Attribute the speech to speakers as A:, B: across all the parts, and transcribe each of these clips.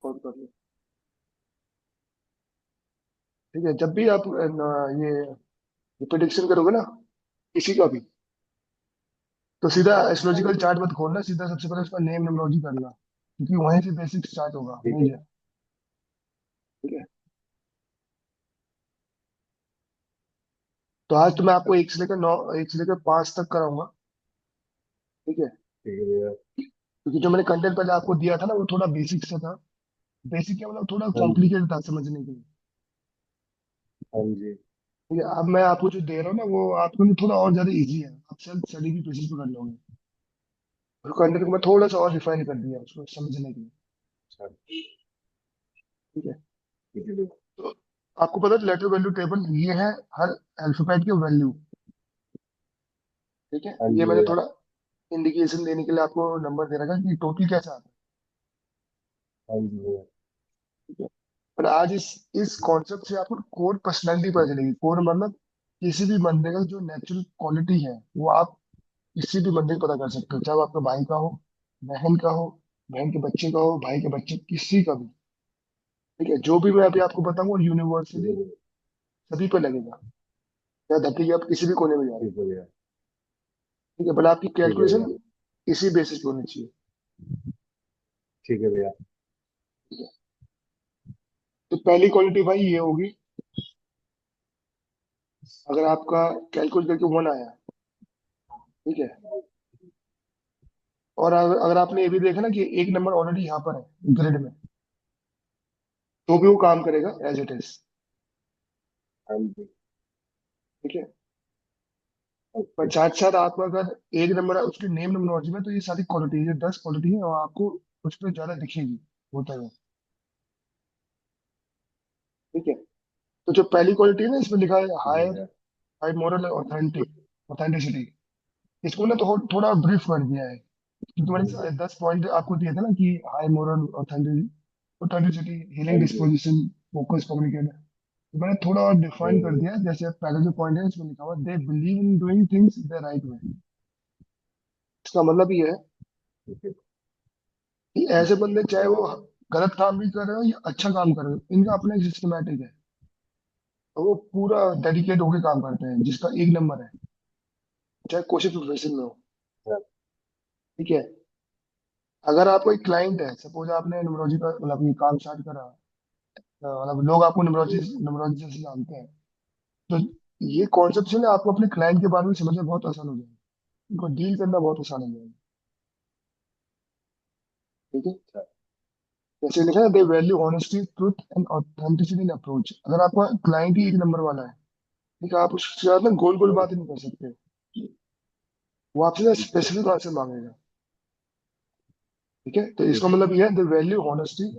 A: और कर लो। ठीक है, जब भी आप ये प्रिडिक्शन करोगे ना किसी का भी, तो सीधा एस्ट्रोलॉजिकल चार्ट मत खोलना, सीधा सबसे पहले उसका नेम नंबरोलॉजी करना, क्योंकि वहीं से बेसिक स्टार्ट होगा
B: ठीक
A: नहीं
B: है।
A: है। ठीक है। तो आज तो मैं आपको एक से लेकर नौ, एक से लेकर पांच तक कराऊंगा। ठीक है।
B: ठीक है भैया।
A: क्योंकि जो मैंने कंटेंट पहले आपको दिया था ना, वो थोड़ा बेसिक से था। बेसिक क्या मतलब, थोड़ा
B: हाँ जी।
A: कॉम्प्लिकेटेड था समझने के लिए।
B: हाँ जी।
A: ठीक है, अब मैं आपको जो दे रहा हूँ ना, वो आपके लिए थोड़ा और ज्यादा इजी है, आप सेल्फ स्टडी भी बेसिस पे कर लोगे। और कंटेंट को मैं थोड़ा सा और रिफाइन कर दिया उसको समझने के लिए।
B: अच्छा।
A: ठीक है।
B: ठीक है भैया।
A: तो आपको पता है लेटर वैल्यू टेबल ये है, हर अल्फाबेट के वैल्यू। ठीक है,
B: हाँ
A: ये
B: जी
A: मैंने
B: भैया।
A: थोड़ा इंडिकेशन देने के लिए आपको नंबर दे रखा है कि टोटल कैसा आता है।
B: हाँ जी भैया।
A: ठीक है। पर आज इस कॉन्सेप्ट से आपको कोर पर्सनैलिटी पता चलेगी। कोर मतलब किसी भी बंदे का जो नेचुरल क्वालिटी है, वो आप किसी भी बंदे को पता कर सकते हो, चाहे वो आपका भाई का हो, बहन का हो, बहन के बच्चे का हो, भाई के बच्चे, किसी का भी। ठीक है, जो भी मैं अभी आपको बताऊंगा वो
B: ठीक है
A: यूनिवर्सली
B: भैया।
A: सभी पर लगेगा, या धरती के आप किसी भी कोने में जाए।
B: ठीक है भैया।
A: ठीक है, भले आपकी
B: ठीक है
A: कैलकुलेशन
B: भैया।
A: इसी बेसिस पे होनी चाहिए।
B: ठीक है भैया।
A: ठीक है। तो पहली क्वालिटी भाई ये होगी, अगर आपका कैलकुलेट करके वन आया, ठीक है, और अगर आपने ये भी देखा ना कि एक नंबर ऑलरेडी यहाँ पर है ग्रिड में, तो भी वो काम करेगा एज इट इज।
B: हाँ जी।
A: ठीक है। पर साथ साथ आप अगर एक नंबर उसकी नेम नंबरोलॉजी में, तो ये सारी क्वालिटी, ये 10 क्वालिटी है, और आपको उस पर ज्यादा दिखेगी होता है। ठीक है। तो जो पहली क्वालिटी है ना, इसमें लिखा है
B: ठीक है
A: हायर,
B: भैया।
A: High moral authentic, authenticity. इसको ना तो थोड़ा ब्रीफ कर दिया है, क्योंकि
B: हाँ
A: मैंने
B: जी।
A: 10 पॉइंट आपको दिए थे ना कि हाई मोरल ऑथेंटिसिटी,
B: हाँ
A: हीलिंग
B: जी।
A: Disposition, focus, communicate. तो मैंने थोड़ा और डिफाइन कर
B: हम्म।
A: दिया है। जैसे पहले जो पॉइंट है इसमें लिखा हुआ they believe in doing things the right way. इसका मतलब ये है
B: ठीक है।
A: कि ऐसे बंदे, चाहे वो गलत काम भी कर रहे हो या अच्छा काम कर रहे हो, इनका अपना एक सिस्टमैटिक है, और वो पूरा डेडिकेट होकर काम करते हैं, जिसका एक नंबर है, चाहे कोई प्रोफेशन में हो।
B: हाँ।
A: ठीक है। अगर आपको एक क्लाइंट है, सपोज आपने न्यूमरोलॉजी का मतलब ये काम स्टार्ट करा, मतलब लोग आपको न्यूमरोलॉजी न्यूमरोलॉजी से जानते हैं, तो ये कॉन्सेप्ट से ना आपको अपने क्लाइंट के बारे में समझना बहुत आसान हो जाएगा, उनको डील करना बहुत आसान हो जाएगा। ठीक है।
B: अच्छा।
A: जैसे लिखा है दे value honesty, truth and authenticity in approach. अगर आपका क्लाइंट ही एक नंबर वाला है, ठीक है, आप उसके साथ ना गोल गोल
B: हाँ
A: बात
B: जी।
A: नहीं कर सकते। वो आपसे ना
B: ठीक है।
A: स्पेसिफिक आंसर मांगेगा। ठीक है, तो इसका
B: ठीक है।
A: मतलब ये है the value honesty,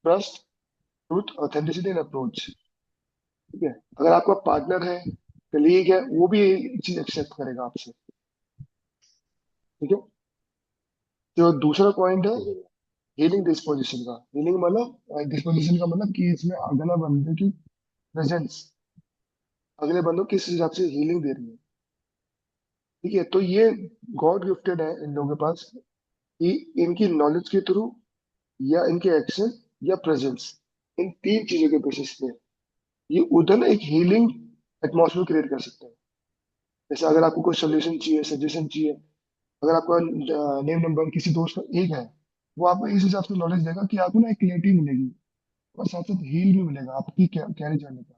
A: trust, truth, authenticity in approach. ठीक है। अगर आपका पार्टनर है, कलीग है, वो भी ये चीज एक्सेप्ट करेगा आपसे। ठीक है। जो दूसरा पॉइंट है
B: ठीक है भैया।
A: हीलिंग डिस्पोजिशन का। हीलिंग मतलब, डिस्पोजिशन का मतलब कि इसमें अगला बंदे की प्रेजेंस, अगले बंदों को किस हिसाब से हीलिंग दे रही है। ठीक है, तो ये गॉड गिफ्टेड है इन लोगों के पास, कि इनकी नॉलेज के थ्रू, या इनके एक्शन, या प्रेजेंस, इन तीन चीजों के बेसिस पे ये उधर ना एक हीलिंग एटमॉस्फेयर क्रिएट कर सकते हैं। जैसे अगर आपको कोई सोल्यूशन चाहिए, सजेशन चाहिए, अगर आपका नेम नंबर किसी दोस्त का एक है, वो आपको इस हिसाब से नॉलेज देगा कि आपको ना एक क्लियरिटी मिलेगी, और साथ साथ हील भी मिलेगा आपकी कैरी करने का,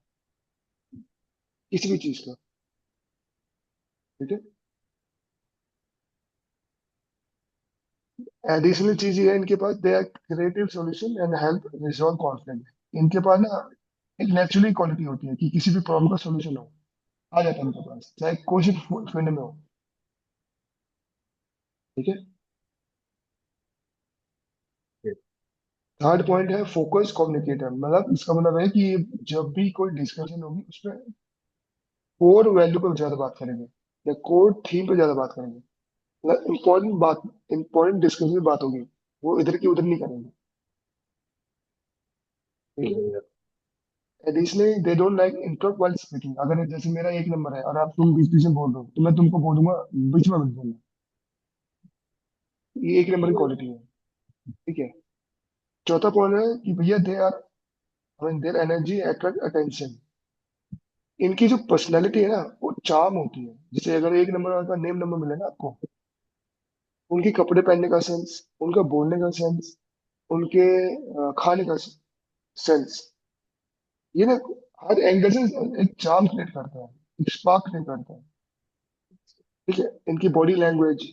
A: किसी भी चीज का। ठीक है। एडिशनल चीज ये है इनके पास, they are creative solution and help resolve conflict. इनके पास ना एक नेचुरली क्वालिटी होती है कि किसी भी प्रॉब्लम का सॉल्यूशन हो, आ जाता है इनके पास, चाहे कोई सी फील्ड में हो। ठीक है।
B: ठीक।
A: थर्ड पॉइंट है फोकस कम्युनिकेटर। मतलब इसका मतलब है कि जब भी कोई डिस्कशन होगी उसमें कोर वैल्यू पर ज्यादा बात करेंगे, या कोर थीम पर ज्यादा बात करेंगे। मतलब इंपॉर्टेंट बात, इंपॉर्टेंट डिस्कशन में बात होगी, वो इधर की उधर नहीं करेंगे। ठीक
B: ठीक
A: है।
B: है भैया।
A: Additionally they don't like interrupt while speaking. अगर जैसे मेरा एक नंबर है और आप तुम बीच बीच में बोल रहे हो, तो मैं तुमको बोलूंगा बीच में मत बोलना। ये एक नंबर
B: ठीक
A: की
B: है भैया।
A: क्वालिटी है। ठीक है। चौथा पॉइंट है कि भैया they are, I mean their energy attract attention. इनकी जो पर्सनैलिटी है ना वो चार्म होती है। जैसे अगर एक नंबर का नेम नंबर मिले ना आपको, उनके कपड़े पहनने का सेंस, उनका बोलने का सेंस, उनके खाने का सेंस, ये ना हर एंगल से एक चार्म क्रिएट करता है, एक स्पार्क क्रिएट करता है। ठीक है, इनकी बॉडी लैंग्वेज,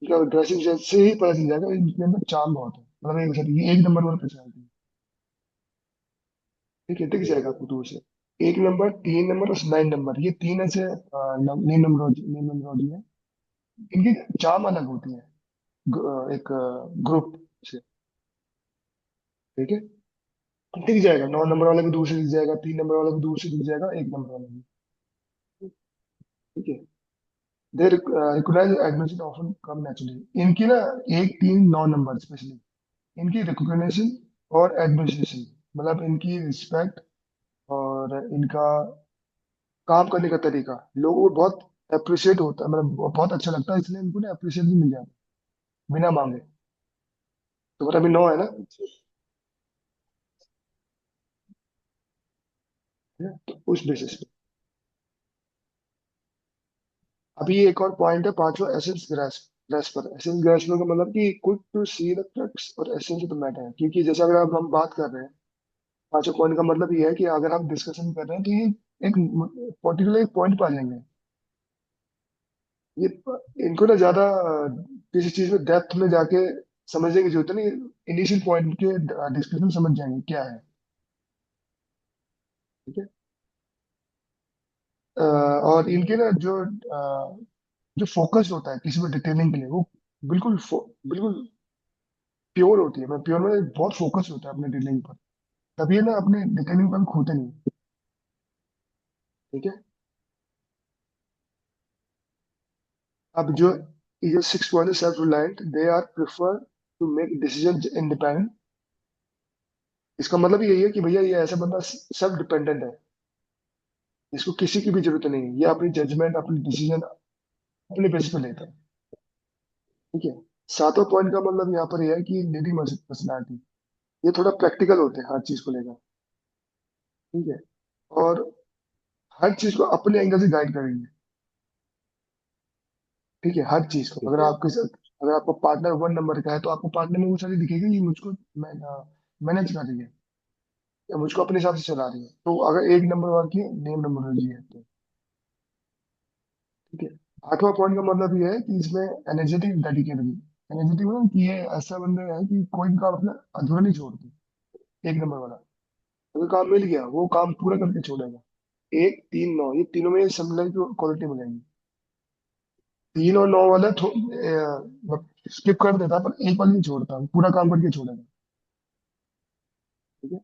A: इनका ड्रेसिंग सेंस से ही पता चल जाएगा इनके अंदर चार्म बहुत है। मतलब ये एक नंबर वन पर्सनैलिटी। ठीक है, दिख जाएगा आपको दूर से। एक नंबर, तीन नंबर और नाइन नंबर, ये तीन ऐसे नेम नंबरोलॉजी, नेम नंबरोलॉजी है। इनकी चार्म अलग होती है एक ग्रुप से। ठीक है, दिख जाएगा, नौ नंबर वाला भी दूर से दिख जाएगा, तीन नंबर वाला भी दूर से दिख जाएगा, एक नंबर वाला भी। ठीक है, they recognise admission often come naturally. इनकी ना एक तीन नौ नंबर स्पेशली, इनकी रिकॉग्निशन और एडमिनिस्ट्रेशन, मतलब इनकी रिस्पेक्ट और इनका काम करने का तरीका लोगों को बहुत अप्रिशिएट होता है, मतलब बहुत अच्छा लगता है, इसलिए इनको ना अप्रिशिएट भी मिल जाता है बिना मांगे। तो मतलब अभी नौ है ना। ठीक है? तो उस बेसिस पे अभी एक और पॉइंट है, पांचवा, एसेंस ग्रास्पर। एसेंस ग्रास्पर का मतलब कि quick to see the crux और एसेंस ऑफ द मैटर। क्योंकि जैसे अगर आप हम बात कर रहे हैं, पांचवा पॉइंट का मतलब ये है कि अगर आप डिस्कशन कर रहे हैं तो ये एक पर्टिकुलर एक पॉइंट पर आ जाएंगे। ये इनको ना ज्यादा किसी चीज में डेप्थ में जाके समझने की जरूरत नहीं, इनिशियल पॉइंट के डिस्कशन समझ जाएंगे क्या है। ठीक है, और इनके ना जो फोकस होता है किसी भी डिटेलिंग के लिए, वो बिल्कुल प्योर होती है। मैं प्योर में बहुत फोकस होता है अपने डिटेलिंग पर, तभी ना अपने डिटेलिंग पर खोते नहीं। ठीक है, अब जो ये जो six point self reliant, they are prefer to make decision independent. इसका मतलब यही है कि भैया ये ऐसा बंदा सेल्फ डिपेंडेंट है, इसको किसी की भी जरूरत नहीं है, ये अपनी जजमेंट अपनी डिसीजन अपने बेसिस पे लेता है। ठीक है, सातवां पॉइंट का मतलब यहाँ पर यह है कि लीडिंग पर्सनैलिटी, ये थोड़ा प्रैक्टिकल होते हैं हर चीज को लेकर। ठीक है, और हर चीज को अपने एंगल से गाइड करेंगे। ठीक है, हर चीज को,
B: ठीक है।
A: अगर आपका पार्टनर वन नंबर का है तो आपको पार्टनर में वो सारी दिखेगी, ये मुझको मैनेज कर रही है या मुझको अपने हिसाब से चला रही है। तो अगर एक नंबर वन की नेम नंबर है तो। ठीक है, आठवां पॉइंट का मतलब ये है कि इसमें एनर्जेटिक डेडिकेटेड। एनर्जेटिक मतलब कि ये ऐसा बंदा है कि कोई भी काम अपना अधूरा नहीं छोड़ते। एक नंबर वाला, अगर काम मिल गया वो काम पूरा करके छोड़ेगा। एक तीन नौ, ये तीनों में सिमिलर क्वालिटी मिलेगी। तीन और नौ वाला स्किप कर देता पर एक वाली नहीं छोड़ता, पूरा काम करके छोड़ेगा। ठीक है,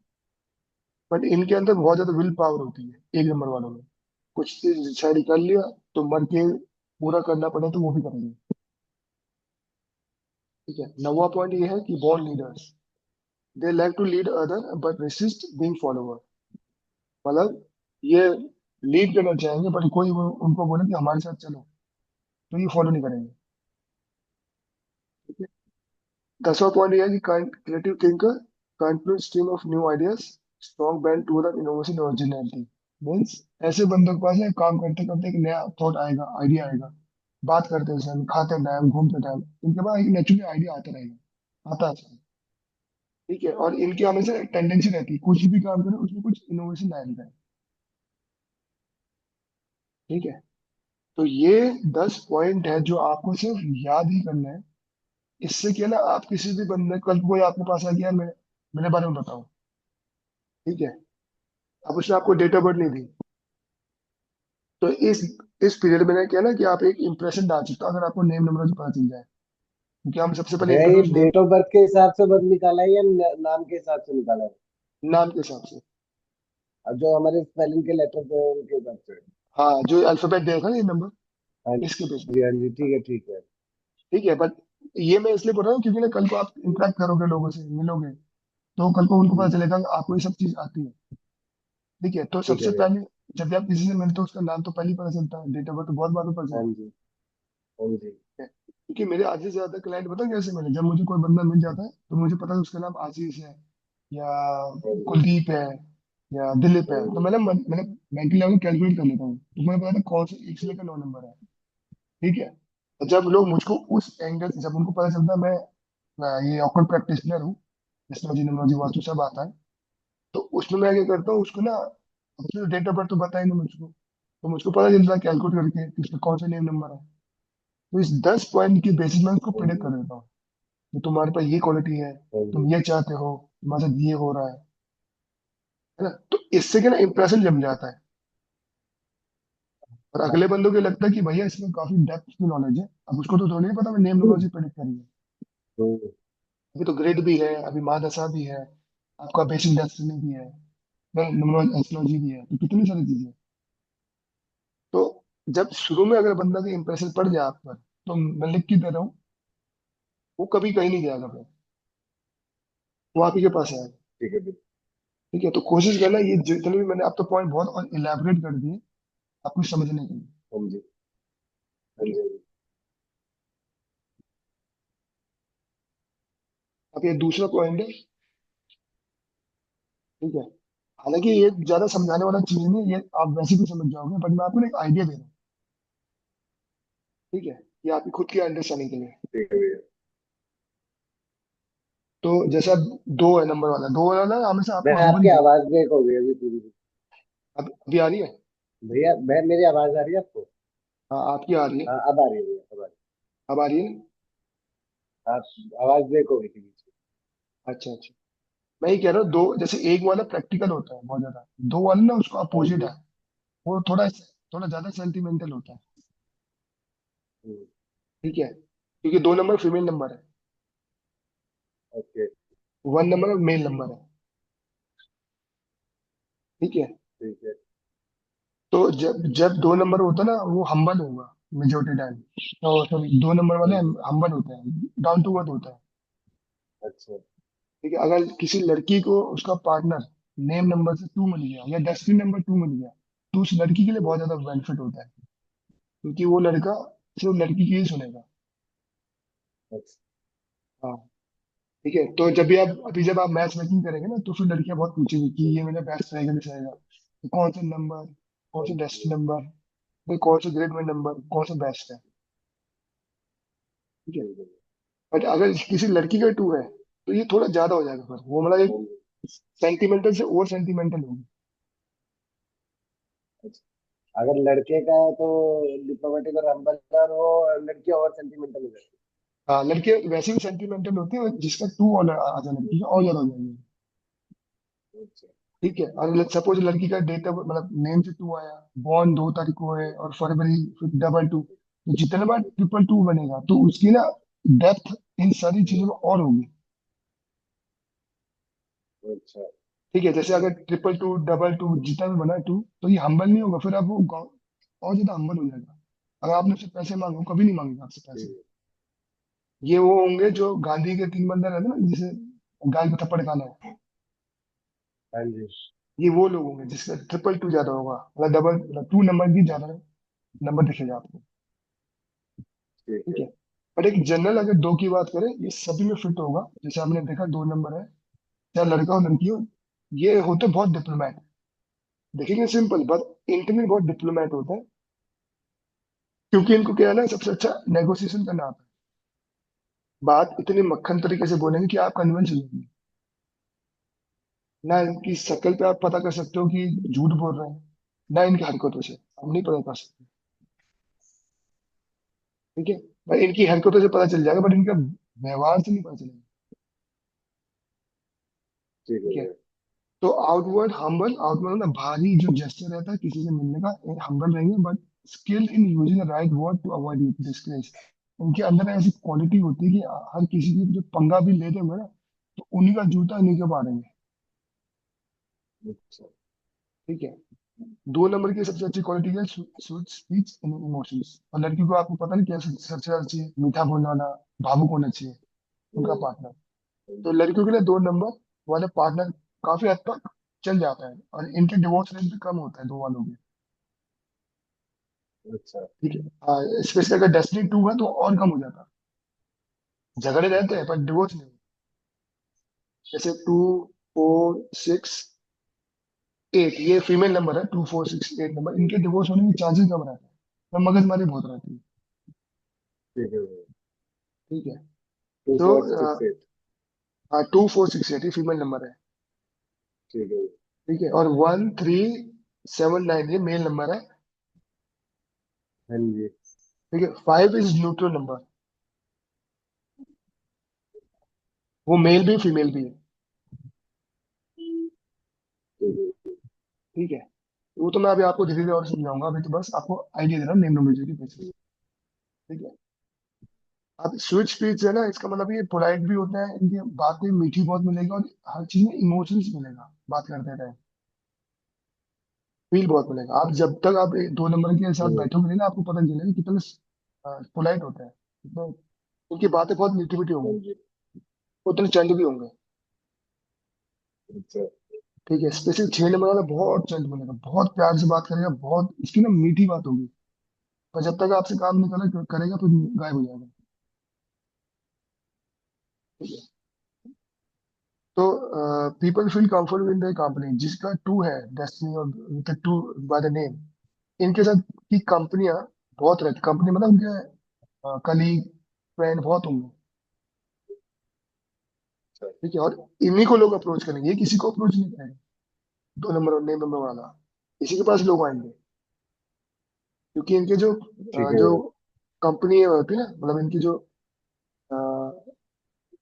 A: बट इनके अंदर बहुत ज्यादा विल पावर होती है एक नंबर वालों में। कुछ चीज डिसाइड कर लिया तो मर के पूरा करना पड़े तो वो भी करेंगे। ठीक है, नौवां पॉइंट ये है कि born leaders, they like to lead other but resist being follower. मतलब ये लीड करना चाहेंगे बट कोई उनको बोले कि हमारे साथ चलो तो ये फॉलो नहीं करेंगे। ठीक है, दसवां पॉइंट ये है कि creative thinker, continuous stream of new ideas, strong band toward innovation originality. Means ऐसे बंदों के पास है, काम करते करते एक नया थॉट आएगा, आइडिया आएगा, बात करते समय, खाते टाइम, घूमते टाइम, इनके पास एक नेचुरली आइडिया आता रहेगा, आता है। ठीक है, और इनकी हमेशा टेंडेंसी रहती है कुछ भी काम करें उसमें कुछ इनोवेशन लाया जाए। ठीक है, तो ये 10 पॉइंट है जो आपको सिर्फ याद ही करना है। इससे क्या ना, आप किसी भी बंदे, कल कोई आपके पास आ गया, मैं मेरे बारे में बताओ। ठीक है, अब उसने आपको डेट ऑफ बर्थ नहीं दी, तो इस पीरियड में ना क्या ना कि आप एक इंप्रेशन डाल सकते हो अगर आपको नेम नंबर से पता चल जाए। क्योंकि हम सबसे पहले
B: भैया ये
A: introduce name,
B: date of birth के हिसाब से बर्थ निकाला है या नाम के हिसाब से निकाला है?
A: नाम के हिसाब से।
B: और जो हमारे स्पेलिंग के लेटर थे उनके हिसाब से?
A: हाँ, जो अल्फाबेट देखा ना ये नंबर,
B: हाँ
A: इसके बेस पे।
B: जी, हाँ जी, ठीक है, ठीक है।
A: ठीक है, बट ये मैं इसलिए बोल रहा हूँ क्योंकि ना कल को आप इंटरेक्ट करोगे, लोगों से मिलोगे, तो कल को उनको पता
B: हम्म,
A: चलेगा कि आपको ये सब चीज आती है। ठीक है, तो
B: ठीक है
A: सबसे
B: भैया।
A: पहले जब भी आप किसी से मिलते हो उसका नाम तो पहले ही पता चलता है, डेट ऑफ बर्थ तो बहुत बार में पता
B: हाँ
A: चलता
B: जी, हाँ जी।
A: है। क्योंकि मेरे आधे से ज्यादा क्लाइंट पता है कैसे मिले, जब मुझे कोई बंदा मिल जाता है तो मुझे पता है उसका नाम आशीष है, या
B: हाँ जी।
A: कुलदीप है या दिलीप
B: हाँ
A: है, तो
B: जी।
A: मैंने मेंटल लेवल कैलकुलेट कर लेता हूँ, तो मुझे पता था कौन से एक से लेकर 9 नंबर है। ठीक है। और जब लोग मुझको उस एंगल से, जब उनको पता चलता है मैं ये ऑकवर्ड प्रैक्टिशनर हूँ, एस्ट्रोलॉजी न्यूमरोलॉजी वास्तु सब आता है, तो उसमें मैं क्या करता हूँ उसको ना, अपने डेट ऑफ बर्थ तो पता ही नहीं मुझको, तो मुझको पता चलता है कैलकुलेट करके कि इसमें कौन सा नेम नंबर है। तो इस 10 पॉइंट के बेसिस में उसको
B: हाँ
A: प्रिडिक्ट
B: जी।
A: कर देता हूँ कि तुम्हारे पास ये क्वालिटी है,
B: हाँ
A: तुम
B: जी।
A: ये चाहते हो, तुम्हारे साथ ये हो रहा है ना। तो इससे क्या ना इंप्रेशन जम जाता है, और अगले बंदों को लगता है कि भैया इसमें काफी डेप्थ की नॉलेज है। अब उसको तो थोड़ी नहीं पता मैं नेम नंबर से प्रिडिक्ट करी है।
B: हम्म।
A: अभी तो ग्रेड भी है, अभी महादशा भी है, आपका बेसिक डेस्टिनी भी है, एस्ट्रोलॉजी भी है, तो कितनी सारी चीजें हैं। तो जब शुरू में अगर बंदा का इंप्रेशन पड़ जाए आप पर, तो मैं लिख के दे रहा हूँ, वो कभी कहीं नहीं जाएगा फिर, वो आप ही के पास आएगा।
B: ठीक है जी।
A: ठीक है, तो कोशिश करना ये जितने भी मैंने आप तो पॉइंट बहुत और इलेबोरेट कर दिए आपको समझने के लिए।
B: हाँ जी। हाँ
A: ठीक है।
B: जी। हाँ जी।
A: अब ये दूसरा पॉइंट है। ठीक है। हालांकि ये ज्यादा समझाने वाला चीज नहीं है, ये आप वैसे भी समझ जाओगे, बट मैं आपको ना एक आइडिया दे रहा हूँ। ठीक है। ये आपकी खुद की अंडरस्टैंडिंग के लिए।
B: ठीक है भैया।
A: तो जैसा दो है नंबर वाला, दो वाला ना हमेशा
B: मैं
A: आपको हम्बल
B: आपकी
A: करेगा।
B: आवाज ब्रेक हो गई अभी पूरी।
A: अब अभी आ रही है?
B: भैया मैं मेरी आवाज आ रही है आपको?
A: हाँ आपकी आ रही है।
B: हाँ अब आ रही है भैया, अब आ रही
A: अब आ रही है ना?
B: है। आप आवाज ब्रेक हो गई थी बीच
A: अच्छा अच्छा। मैं ये कह रहा हूँ, दो जैसे एक वाला प्रैक्टिकल होता है बहुत ज्यादा, दो वाला ना उसका
B: में। हाँ
A: अपोजिट
B: जी।
A: है। वो थोड़ा थोड़ा ज्यादा सेंटिमेंटल होता है।
B: हम्म।
A: ठीक है, क्योंकि 2 नंबर फीमेल नंबर है,
B: ओके।
A: 1 नंबर मेल नंबर है। ठीक है।
B: ठीक है।
A: तो जब जब 2 नंबर होता है ना, वो हम्बल होगा मेजोरिटी टाइम। तो सॉरी, 2 नंबर
B: हाँ
A: वाले
B: जी।
A: हम्बल होते हैं, डाउन टू अर्थ होता है।
B: अच्छा।
A: ठीक है, अगर किसी लड़की को उसका पार्टनर नेम नंबर से 2 मिल गया या डेस्टिनी नंबर 2 मिल गया, तो उस लड़की के लिए बहुत ज्यादा बेनिफिट होता है, क्योंकि वो लड़का सिर्फ लड़की की ही सुनेगा।
B: अच्छा।
A: हाँ। ठीक है, तो जब भी आप अभी जब आप मैच मेकिंग करेंगे ना, तो फिर लड़कियां बहुत पूछेंगी कि ये मेरा बेस्ट रहेगा नहीं रहेगा, तो कौन सा नंबर, कौन
B: हाँ
A: सा
B: जी।
A: डेस्टिनी नंबर, फिर कौन सा ग्रेड में नंबर, कौन सा बेस्ट है। ठीक है।
B: ठीक है।
A: बट अगर किसी लड़की का 2 है, तो ये थोड़ा ज्यादा हो जाएगा, फिर वो मतलब
B: हाँ
A: एक
B: जी।
A: सेंटिमेंटल से और सेंटिमेंटल होगी।
B: अच्छा। अगर लड़के का है तो डिप्लोमेटिक और हम्बल, और वो लड़की और सेंटिमेंटल हो जाती
A: हाँ, लड़के वैसे भी सेंटिमेंटल होते हैं, जिसका 2 और आ जाए लड़की का और ज्यादा हो जाएगी।
B: है। अच्छा।
A: ठीक है, और सपोज लड़की का डेट ऑफ मतलब नेम से 2 आया, बॉर्न 2 तारीख को है और फरवरी, फिर डबल 2, तो जितने बार ट्रिपल 2 बनेगा तो उसकी ना डेप्थ इन सारी चीजों में और होगी।
B: अच्छा।
A: ठीक है, जैसे अगर ट्रिपल 2 डबल 2 जितना भी बना 2, तो ये हम्बल नहीं होगा, फिर आप वो और ज्यादा हम्बल हो जाएगा। अगर आपने उससे पैसे मांगो, कभी नहीं मांगेगा आपसे पैसे।
B: ठीक है।
A: ये वो होंगे जो गांधी के 3 बंदर रहते हैं ना, जिसे गाय को थप्पड़ खाना है,
B: हाँ जी।
A: ये वो लोग होंगे जिसका ट्रिपल 2 ज्यादा होगा, मतलब डबल मतलब 2 नंबर की ज्यादा नंबर दिखेगा आपको।
B: ठीक
A: ठीक
B: है।
A: है। पर एक जनरल अगर दो की बात करें, ये सभी में फिट होगा। जैसे आपने देखा 2 नंबर है, चाहे लड़का हो लड़की हो, ये होते बहुत डिप्लोमेट, देखेंगे सिंपल बट इंटरनल बहुत डिप्लोमेट होता है, क्योंकि इनको क्या है ना, सबसे अच्छा नेगोशिएशन करना आता है। बात इतने मक्खन तरीके से बोलेंगे कि आप कन्विंस हो जाएंगे। ना इनकी शक्ल पे आप पता कर सकते हो कि झूठ बोल रहे हैं, ना इनकी हरकतों से आप नहीं पता कर सकते। ठीक है। भाई इनकी हरकतों से पता चल जाएगा, बट इनका व्यवहार से नहीं पता चलेगा।
B: ठीक है
A: ठीक है।
B: भैया।
A: तो आउटवर्ड हम्बल, आउटवर्ड ना भारी जो जेस्चर रहता है किसी से मिलने का, हम्बल रहेंगे, but skill in using the right word to avoid disgrace. उनके अंदर ऐसी क्वालिटी होती है कि हर किसी की जो पंगा भी लेते होंगे ना, तो उन्हीं का जूता इन्हीं के मारेंगे।
B: अच्छा।
A: ठीक है। 2 नंबर की सबसे अच्छी क्वालिटी है स्वीट स्पीच इन इमोशंस, और लड़की को आपको पता नहीं क्या सबसे ज्यादा चाहिए, मीठा बोलना आना, भावुक होना चाहिए उनका
B: हम्म।
A: पार्टनर। तो लड़कियों के लिए 2 नंबर वाले पार्टनर काफी हद तक चल जाता है, और इनके डिवोर्स रेट भी कम होता है 2 वालों के।
B: अच्छा।
A: ठीक है। हाँ, स्पेशली अगर डेस्टिनी 2 है तो और कम हो जाता है। झगड़े रहते हैं पर डिवोर्स नहीं होता। जैसे 2 4 6 8, ये फीमेल नंबर है, 2 4 6 8 नंबर, इनके डिवोर्स होने की चांसेस कम रहते हैं, पर मगजमारी बहुत रहती है।
B: ठीक है भैया।
A: ठीक है।
B: टू
A: तो
B: फोर सिक्स एट
A: हाँ, 2 4 6 8 ये फीमेल नंबर है।
B: ठीक है भैया।
A: ठीक है, और 1 3 7 9 ये मेल नंबर है।
B: हाँ जी।
A: ठीक है, 5 इज न्यूट्रल नंबर, वो मेल भी फीमेल भी है।
B: ठीक है।
A: ठीक है, वो तो मैं अभी आपको धीरे धीरे और समझाऊंगा, अभी तो बस आपको आइडिया दे रहा हूँ नेम नोमेनक्लेचर की बेसिस। ठीक है। अब स्वीट स्पीच है ना, इसका मतलब ये पोलाइट भी होता है, इनकी बातें मीठी बहुत मिलेगी, और हर चीज में इमोशंस मिलेगा बात करते टाइम, फील बहुत मिलेगा। आप जब तक आप 2 नंबर के साथ
B: हम्म,
A: बैठोगे नहीं ना, आपको पता नहीं चलेगा कितना पोलाइट होता है, कितना उनकी बातें बहुत मीठी मीठी
B: हाँ
A: होंगी,
B: जी।
A: उतने चंड भी होंगे।
B: अच्छा।
A: ठीक है, स्पेशली 6 नंबर वाला बहुत चंड मिलेगा, बहुत प्यार से बात करेगा, बहुत इसकी ना मीठी बात होगी, पर जब तक आपसे काम नहीं करेगा तो गायब हो जाएगा। ठीक है। तो people feel comfort in the company, जिसका टू है, डेस्टिनी और with two by the name, इनके साथ की कंपनियां बहुत रहती, कंपनी मतलब उनके कलीग फ्रेंड बहुत होंगे।
B: अच्छा।
A: ठीक है, और इन्हीं को लोग अप्रोच करेंगे, ये किसी को अप्रोच नहीं करेंगे। 2 नंबर और नेम नंबर वाला इसी के पास लोग आएंगे, क्योंकि इनके
B: ठीक है
A: जो
B: भैया।
A: कंपनी होती है ना, मतलब इनकी जो अ,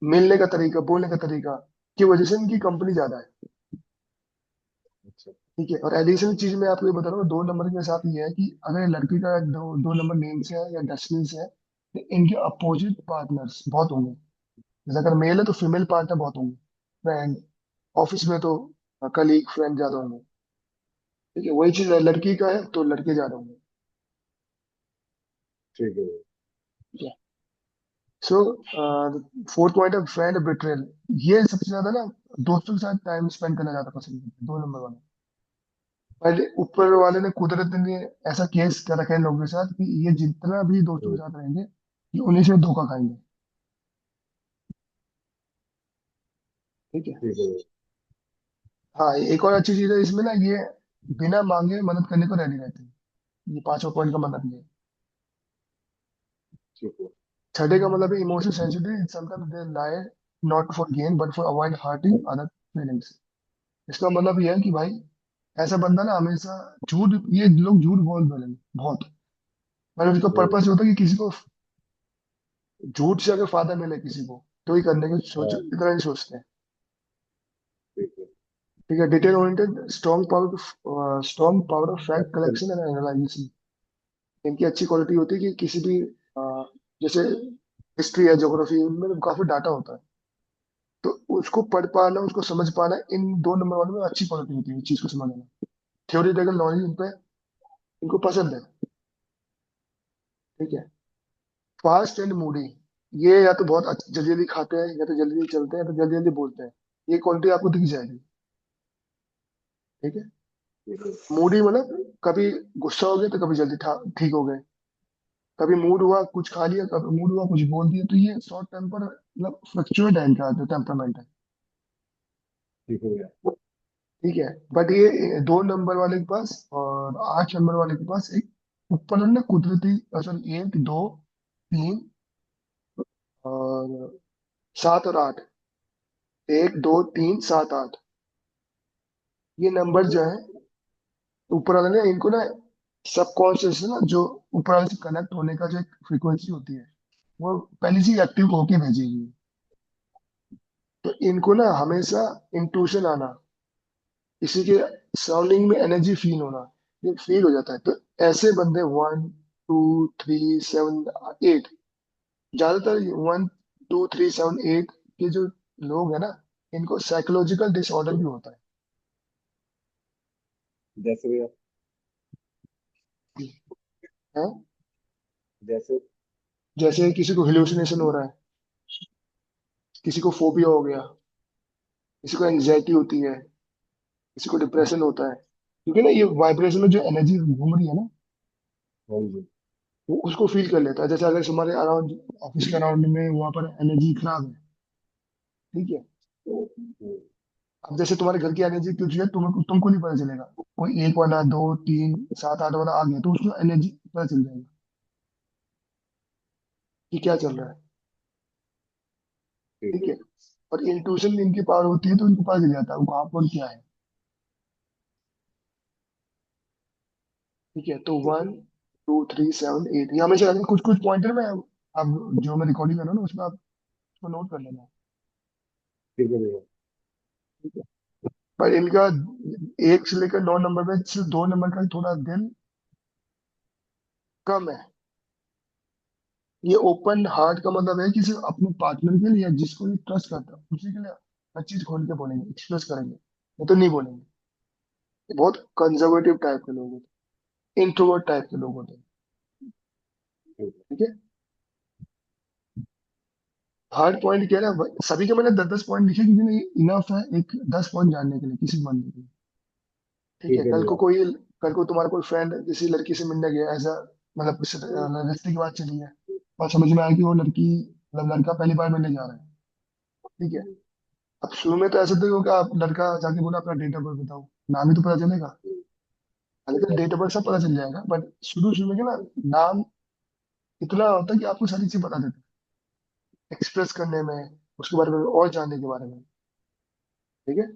A: मिलने का तरीका, बोलने का तरीका की वजह से इनकी कंपनी ज्यादा है।
B: अच्छा।
A: ठीक है, और एडिशनल चीज मैं आपको ये बता रहा हूँ 2 नंबर के साथ ये है कि अगर लड़की का 2 नंबर नेम से है या डेस्टिनी से है, तो इनके अपोजिट पार्टनर्स बहुत होंगे। जैसे अगर मेल है तो फीमेल पार्टनर बहुत होंगे, फ्रेंड, ऑफिस में तो कलीग फ्रेंड ज्यादा होंगे। ठीक है, वही चीज है, लड़की का है तो लड़के ज्यादा होंगे।
B: ठीक है भैया।
A: ठीक है। सो फोर्थ पॉइंट है फ्रेंड बिट्रेल, ये सबसे ज्यादा ना दोस्तों के साथ टाइम स्पेंड करना ज्यादा पसंद करते हैं 2 नंबर वाले। पहले ऊपर वाले ने कुदरत ने ऐसा केस कर रखा है लोगों के साथ कि ये जितना भी दोस्तों के
B: हम्म,
A: साथ रहेंगे, ये उन्हीं से धोखा खाएंगे। ठीक है।
B: ठीक है भैया।
A: हाँ, एक और अच्छी चीज है इसमें ना, ये बिना मांगे मदद करने को रेडी रहते हैं, ये 5वां पॉइंट का मतलब ये है।
B: ठीक है।
A: छठे का मतलब है emotion sensitive, sometimes they lie not for gain but for avoid hurting other feelings. इसका मतलब ये है कि भाई ऐसा बंदा ना हमेशा झूठ, ये लोग झूठ बोल बोलेंगे बहुत, मतलब उसका
B: हम्म,
A: पर्पस होता है कि किसी को झूठ से अगर फायदा मिले किसी को, तो ही करने की सोच,
B: हाँ।
A: इतना नहीं सोचते हैं।
B: ठीक है।
A: ठीक है, detail oriented, strong power of fact
B: चल।
A: Collection and analysis. इनकी अच्छी क्वालिटी होती है कि किसी भी जैसे हिस्ट्री या ज्योग्राफी, उनमें तो काफी डाटा होता है, तो उसको पढ़ पाना, उसको समझ पाना, इन 2 नंबर वालों में अच्छी क्वालिटी होती है इस चीज को समझना। थ्योरेटिकल नॉलेज इन पे इनको पसंद है। ठीक है। फास्ट एंड मूडी, ये या तो बहुत जल्दी जल्दी खाते हैं, या तो जल्दी जल्दी चलते हैं, या तो जल्दी जल्दी बोलते हैं, ये क्वालिटी आपको दिख जाएगी। ठीक है।
B: ठीक है।
A: मूडी मतलब कभी गुस्सा हो गया तो कभी जल्दी ठीक हो गए, कभी मूड हुआ कुछ खा लिया, कभी मूड हुआ कुछ बोल दिया, तो ये शॉर्ट टेम्पर मतलब फ्लक्चुएट है इनका जो टेम्परामेंट है।
B: ठीक है भैया।
A: ठीक है, बट ये 2 नंबर वाले के पास और 8 नंबर वाले के पास एक ऊपर ना कुदरती, सॉरी, 1 2 3 और 7 और 8, 1 2 3 7 8, ये नंबर जो है ऊपर वाले ने इनको ना सबकॉन्शियस ना, जो ऊपर वाले से कनेक्ट होने का जो एक फ्रीक्वेंसी होती है, वो पहले से एक्टिव होके भेजेगी। तो इनको ना हमेशा इंट्यूशन आना, किसी के सराउंडिंग में एनर्जी फील होना, ये फील हो जाता है। तो ऐसे बंदे 1 2 3 7 8, ज्यादातर 1 2 3 7 8 के जो लोग हैं ना, इनको साइकोलॉजिकल डिसऑर्डर भी होता
B: जैसे भैया।
A: है।
B: जैसे।
A: जैसे किसी को हिलुसिनेशन हो रहा है, किसी को फोबिया हो गया, किसी को एंग्जाइटी होती है, किसी को डिप्रेशन होता है, क्योंकि ना ये वाइब्रेशन में जो एनर्जी घूम रही है ना,
B: हाँ जी।
A: वो उसको फील कर लेता है। जैसे अगर हमारे अराउंड, ऑफिस के अराउंड में वहां पर एनर्जी खराब है, ठीक है, तो
B: हम्म,
A: अब जैसे तुम्हारे घर की एनर्जी कुछ है, तुमको नहीं पता चलेगा। कोई एक वाला, दो, तीन, सात, आठ वाला आ गया तो उसको एनर्जी पता चल जाएगा कि क्या चल रहा है।
B: ठीक
A: ठीक
B: है।
A: है। और इंट्यूशन इनकी पावर होती है तो इनको पता चल जाता है वो कहाँ पर क्या है। ठीक है। तो
B: ठीक है।
A: 1 2 3 7 8 ये हमेशा रखें, कुछ कुछ पॉइंटर में। अब जो मैं रिकॉर्डिंग कर रहा हूँ ना उसमें आप उसको नोट कर लेना।
B: ठीक है भैया।
A: ठीक है। पर इनका 1 से लेकर 9 नंबर में सिर्फ 2 नंबर का ही थोड़ा दिल कम है। ये ओपन हार्ट का मतलब है कि सिर्फ अपने पार्टनर के लिए या जिसको ये ट्रस्ट करता है उसी के लिए हर चीज खोल के बोलेंगे, एक्सप्रेस करेंगे, नहीं तो नहीं बोलेंगे। ये बहुत कंजर्वेटिव टाइप के लोग होते हैं, इंट्रोवर्ट टाइप के लोग होते हैं।
B: ठीक है।
A: ठीक है। हार्ड पॉइंट क्या है ना, सभी के मैंने 10 10 पॉइंट लिखे क्योंकि नहीं इनफ है एक 10 पॉइंट जानने के लिए किसी बंदे के लिए। ठीक है।
B: ठीक है भैया।
A: कल को तुम्हारा कोई फ्रेंड किसी लड़की से मिलने गया ऐसा, मतलब कुछ रिश्ते की बात चली है और समझ में आया कि वो लड़की मतलब लड़का पहली बार मिलने जा रहा है। ठीक है। अब शुरू में तो ऐसा तो होगा, आप लड़का जाके बोला अपना डेट ऑफ बर्थ बताओ, नाम ही तो पता चलेगा। हालांकि डेट ऑफ बर्थ सब पता चल जाएगा बट शुरू शुरू में क्या ना, नाम इतना होता है कि आपको सारी चीज बता देते हैं एक्सप्रेस करने में, उसके बारे में और जानने के बारे में। ठीक है।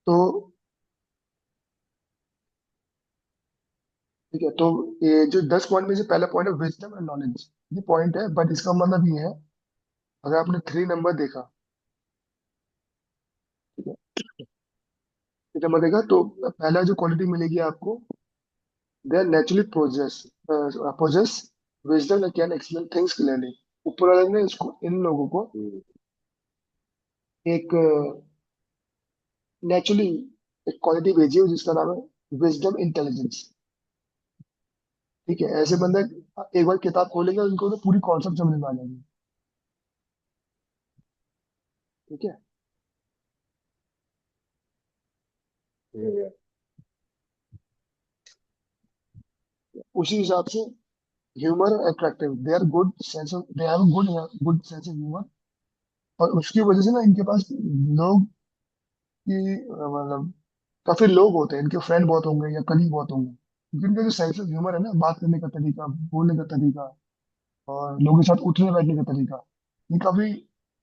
A: तो ठीक है। तो ये जो 10 पॉइंट में से पहला पॉइंट है विजडम एंड नॉलेज, ये पॉइंट है बट इसका मतलब ये है, अगर आपने 3 नंबर देखा, ठीक है, 3 नंबर देखा तो पहला जो क्वालिटी मिलेगी आपको, they are naturally possess wisdom and can explain things clearly. ऊपर वाले ने इसको इन लोगों को
B: हम्म।
A: एक नेचुरली एक क्वालिटी भेजी है जिसका नाम है विजडम इंटेलिजेंस। ठीक है। ऐसे बंदे एक बार किताब खोलेंगे उनको तो पूरी कॉन्सेप्ट समझ में आ जाएगी। ठीक है।
B: ठीक है भैया।
A: उसी हिसाब से humour attractive, they are good sense of, they have good good sense of humour. और उसकी वजह से ना इनके पास लोग की मतलब काफी लोग होते हैं, इनके फ्रेंड बहुत होंगे या कलीग बहुत होंगे क्योंकि इनका जो सेंस ऑफ ह्यूमर है ना, बात करने का तरीका, बोलने का तरीका और लोगों के साथ उठने बैठने का तरीका, ये काफी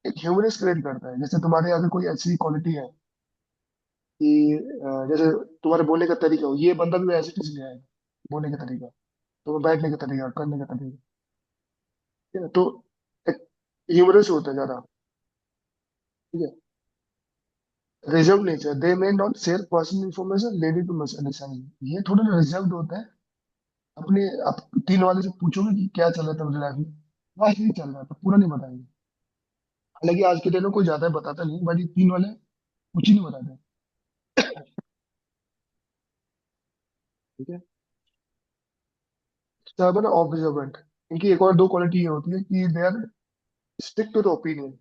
A: एक ह्यूमरस क्रिएट करता है। जैसे तुम्हारे अगर कोई ऐसी क्वालिटी है कि जैसे तुम्हारे बोलने का तरीका हो, ये बंदा भी ऐसे किसी है बोलने का तरीका, तो बैठने का तरीका, करने का तरीका। ठीक है। तो ह्यूमरस होता है ज्यादा। ठीक है। Reserve nature, they may not share personal information lady to misunderstanding, ये थोड़े रिजर्व्ड होते हैं। अपने आप 3 वाले से पूछोगे कि क्या चल रहा है तुम्हारी लाइफ में, बस नहीं चल रहा है तो पूरा नहीं बताएंगे। हालांकि आज के टाइम में कोई ज्यादा बताता नहीं बट ये 3 वाले कुछ ही नहीं बताते। ठीक है। स्टबर्न ऑब्जर्वेंट, इनकी एक और 2 क्वालिटी ये होती है कि they are stick to the opinion.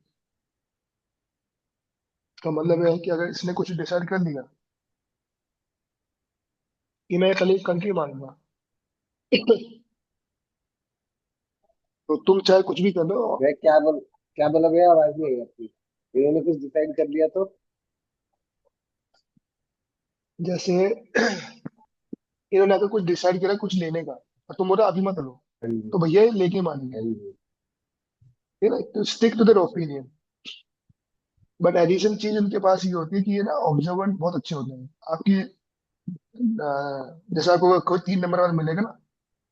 A: इसका मतलब है कि अगर इसने कुछ डिसाइड कर लिया कि मैं कल एक कंट्री मांगूंगा तो तुम चाहे कुछ भी कर लो।
B: भैया क्या बोला भैया, आवाज नहीं आई आपकी। इन्होंने कुछ डिसाइड कर लिया तो?
A: जैसे इन्होंने अगर कुछ डिसाइड किया कुछ लेने का और तुम बोला अभी मत लो,
B: हाँ जी।
A: तो भैया ये लेके मानेंगे।
B: हाँ जी।
A: ठीक है ना, तो stick to their opinion. But addition चीज उनके पास ये होती है कि ये ना ऑब्जर्वेंट बहुत अच्छे होते हैं आपकी। जैसे आपको कोई 3 नंबर वाला मिलेगा ना,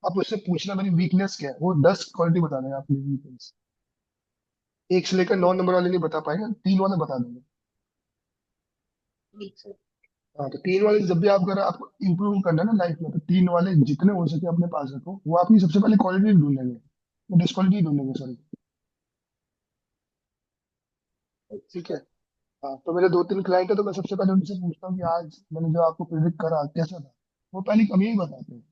A: आप उससे पूछना मेरी वीकनेस क्या है, वो 10 क्वालिटी बता देगा आपकी वीकनेस। 1 से लेकर 9 नंबर वाले नहीं बता पाएंगे, 3 वाले बता देंगे।
B: अच्छा।
A: हाँ, तो 3 वाले जब भी आप, अगर आपको इंप्रूव करना है ना लाइफ में, तो 3 वाले जितने हो सके अपने पास रखो, वो आपकी सबसे पहले क्वालिटी ढूंढेंगे, डिस्क्वालिटी ढूंढेंगे, सॉरी। ठीक है।
B: अच्छा।
A: हाँ, तो मेरे 2 3 क्लाइंट है तो मैं सबसे पहले उनसे पूछता हूँ कि आज मैंने जो आपको प्रिडिक्ट करा कैसा था, वो पहली कमी ही बताते हैं।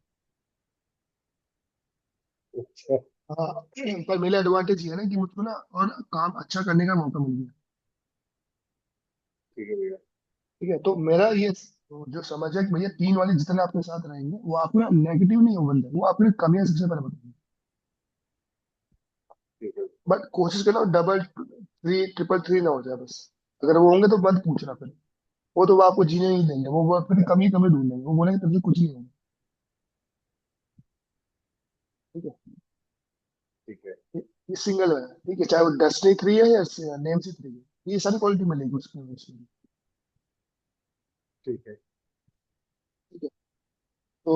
B: अच्छा।
A: हाँ। पर मेरा एडवांटेज ये है ना कि मुझको ना और काम अच्छा करने का मौका मिल गया।
B: ठीक है भैया।
A: ठीक है। तो मेरा ये जो समझ है कि भैया 3 वाले जितने आपके साथ रहेंगे वो आपको ना नेगेटिव नहीं हो बंदे, वो आपकी कमियां सबसे पहले बताएंगे।
B: ठीक है।
A: बट कोशिश करना डबल 3 3 3 ना हो जाए बस। अगर वो होंगे तो मत पूछना फिर। वो आपको जीने नहीं देंगे, वो फिर कमी कमी ढूंढेंगे, वो बोलेंगे तुमसे कुछ नहीं होगा। ठीक है।
B: ठीक है।
A: ये सिंगल है, ठीक है, चाहे वो डेस्टिनी 3 है या नेम से 3 है, ये सारी क्वालिटी मिलेगी उसमें।
B: ठीक है।
A: ठीक है। तो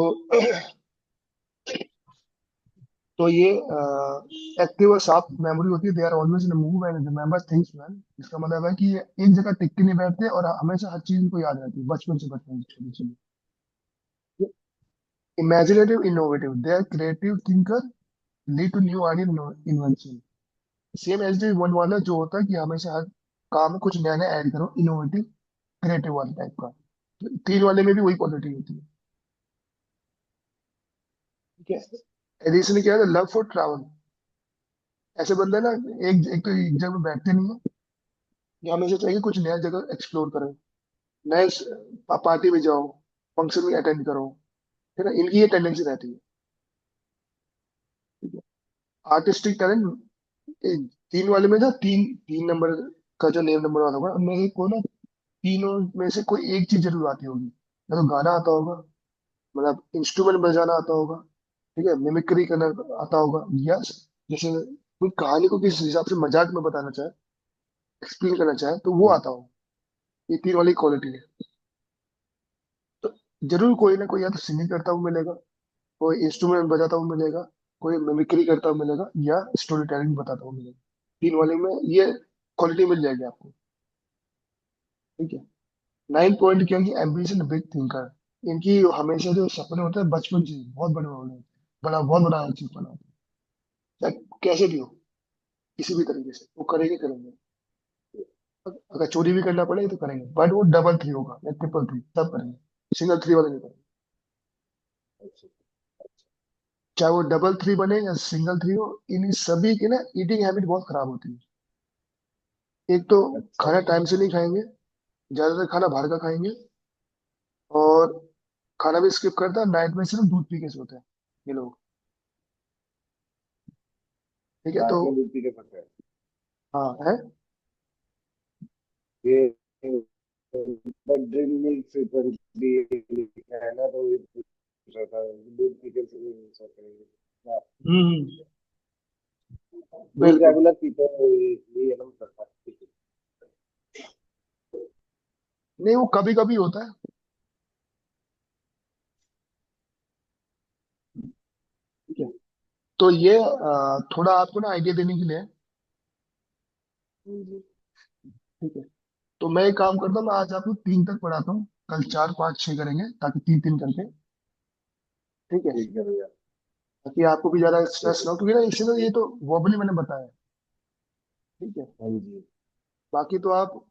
A: तो ये एक्टिव और शार्प मेमोरी होती है, they are always in move and remember things man. इसका मतलब है कि ये एक जगह टिक के नहीं बैठते और हमेशा हर चीज को याद रहती है, बचपन से छोटी चीज। Imaginative innovative, they are creative thinker, lead to new idea invention. Same as one वाला जो होता है कि हमेशा हर काम में कुछ नया नया ऐड करो, इनोवेटिव क्रिएटिव वाले टाइप का। तो 3 वाले में भी वही क्वालिटी होती है। ठीक है। एडिशन क्या है, लव फॉर ट्रैवल। ऐसे बंदे ना एक तो एक जगह में बैठते नहीं है, ये हमेशा चाहिए कुछ नया जगह एक्सप्लोर करें, नए पार्टी में जाओ, फंक्शन में अटेंड करो। है ना, इनकी ये टेंडेंसी रहती है। आर्टिस्टिक टैलेंट, 3 वाले में ना, तीन तीन नंबर का जो नेम नंबर वाला होगा उनमें से कोई ना, तीनों में से कोई एक चीज जरूर आती होगी। या तो गाना आता होगा, मतलब इंस्ट्रूमेंट बजाना आता होगा, ठीक है, मिमिक्री करना आता होगा, या जैसे कोई कहानी को किस हिसाब से मजाक में बताना चाहे, एक्सप्लेन करना चाहे तो वो आता हो। ये 3 वाली क्वालिटी है। तो जरूर कोई ना कोई या तो सिंगिंग करता हुआ मिलेगा, कोई इंस्ट्रूमेंट बजाता हुआ मिलेगा, कोई मिमिक्री करता हुआ मिलेगा, या स्टोरी टेलिंग बताता हुआ मिलेगा। 3 वाले में ये क्वालिटी मिल जाएगी आपको। ठीक है। 9 पॉइंट क्या है, एम्बिशन बिग थिंकर। इनकी हमेशा जो सपने होते हैं बचपन से ही बहुत बड़े होने होते हैं, बहुत बड़ा अचीव करना होता है, चाहे कैसे भी हो, किसी भी तरीके से वो करेंगे करेंगे। अगर चोरी भी करना पड़े तो करेंगे, बट वो डबल 3 होगा या ट्रिपल 3 सब करेंगे, सिंगल 3 वाले नहीं करेंगे।
B: अच्छा।
A: चाहे वो डबल 3 बने या सिंगल 3 हो, इन सभी की ना ईटिंग हैबिट बहुत खराब होती है। एक तो
B: अच्छा।
A: खाना टाइम से नहीं खाएंगे, ज्यादातर खाना बाहर का खाएंगे, और खाना भी स्किप करता है, नाइट में सिर्फ दूध पी के सोते हैं ये लोग। ठीक है। तो
B: रात में दूध पी के पड़ता है।
A: हाँ है।
B: ये बट ड्रिंक मिल्क फ्रीक्वेंटली है ना, तो ये पूछ रहा था दूध पी के सोते हैं। हाँ,
A: हम्म।
B: दूध
A: बिल्कुल।
B: रेगुलर पीते हैं, ये है ना करता है।
A: नहीं, वो कभी कभी होता है। ठीक है। तो ये थोड़ा आपको ना आइडिया देने के लिए। ठीक है। तो मैं एक काम करता हूँ, मैं आज आपको 3 तक पढ़ाता हूँ, कल 4 5 6 करेंगे, ताकि 3 3 करके। ठीक है।
B: ठीक है भैया।
A: ताकि आपको भी ज्यादा
B: ठीक
A: स्ट्रेस
B: है।
A: ना हो, क्योंकि ना इससे तो ये तो वर्बली मैंने बताया। ठीक है।
B: हाँ जी।
A: बाकी तो आप